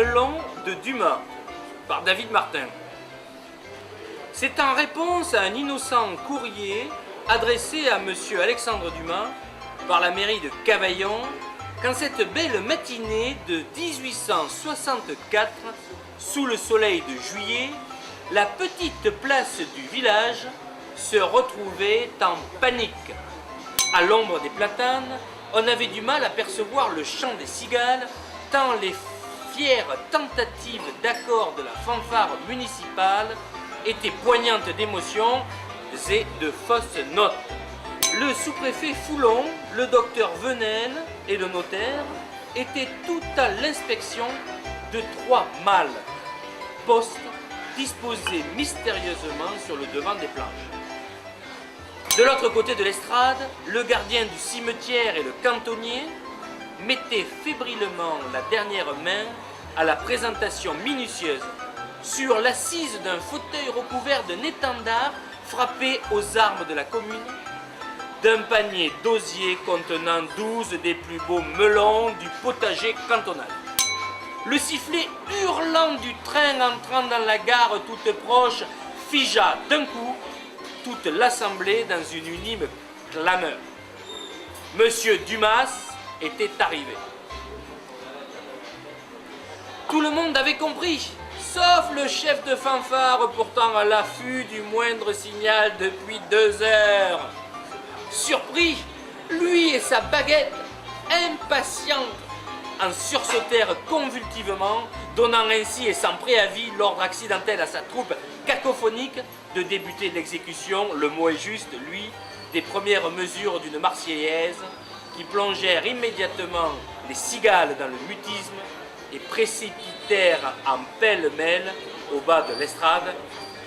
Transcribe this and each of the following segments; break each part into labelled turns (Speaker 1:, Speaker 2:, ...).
Speaker 1: melon de Dumas par David Martin. C'est en réponse à un innocent courrier adressé à monsieur Alexandre Dumas par la mairie de Cavaillon qu'en cette belle matinée de 1864, sous le soleil de juillet, la petite place du village se retrouvait en panique. À l'ombre des platanes, on avait du mal à percevoir le chant des cigales, tant les fières tentatives d'accord de la fanfare municipale étaient poignantes d'émotions et de fausses notes. Le sous-préfet Foulon, le docteur Venel et le notaire étaient tout à l'inspection de 3 mâles postes disposés mystérieusement sur le devant des planches. De l'autre côté de l'estrade, le gardien du cimetière et le cantonnier mettaient fébrilement la dernière main à la présentation minutieuse sur l'assise d'un fauteuil recouvert d'un étendard frappé aux armes de la commune, d'un panier d'osier contenant 12 des plus beaux melons du potager cantonal. Le sifflet hurlant du train entrant dans la gare toute proche figea d'un coup toute l'assemblée dans une unanime clameur. Monsieur Dumas était arrivé. Tout le monde avait compris, sauf le chef de fanfare pourtant à l'affût du moindre signal depuis 2 heures. Surpris, lui et sa baguette, impatiente, en sursautèrent convulsivement, donnant ainsi et sans préavis l'ordre accidentel à sa troupe cacophonique de débuter l'exécution, le mot est juste, lui, des premières mesures d'une marseillaise qui plongèrent immédiatement les cigales dans le mutisme et précipitèrent en pêle-mêle au bas de l'estrade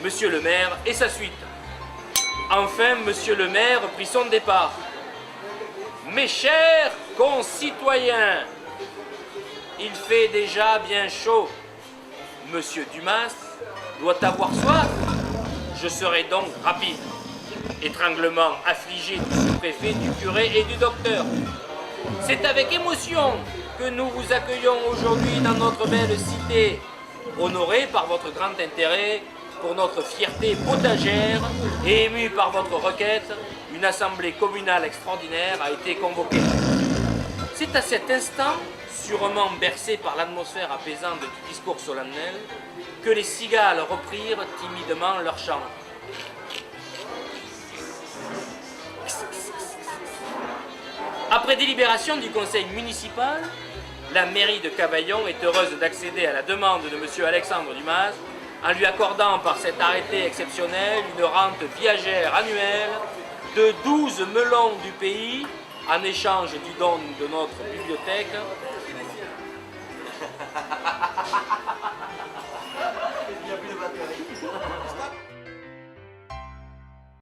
Speaker 1: monsieur le maire et sa suite. Enfin, monsieur le maire prit son départ. Mes chers concitoyens, il fait déjà bien chaud. Monsieur Dumas doit avoir soif. Je serai donc rapide. Étranglement affligé du sous-préfet, du curé et du docteur. C'est avec émotion que nous vous accueillons aujourd'hui dans notre belle cité, honorée par votre grand intérêt pour notre fierté potagère et émue par votre requête, une assemblée communale extraordinaire a été convoquée. C'est à cet instant, sûrement bercé par l'atmosphère apaisante du discours solennel, que les cigales reprirent timidement leur chant. Après délibération du conseil municipal, la mairie de Cavaillon est heureuse d'accéder à la demande de M. Alexandre Dumas en lui accordant par cet arrêté exceptionnel une rente viagère annuelle de 12 melons du pays en échange du don de notre bibliothèque. Il n'y a plus de batterie.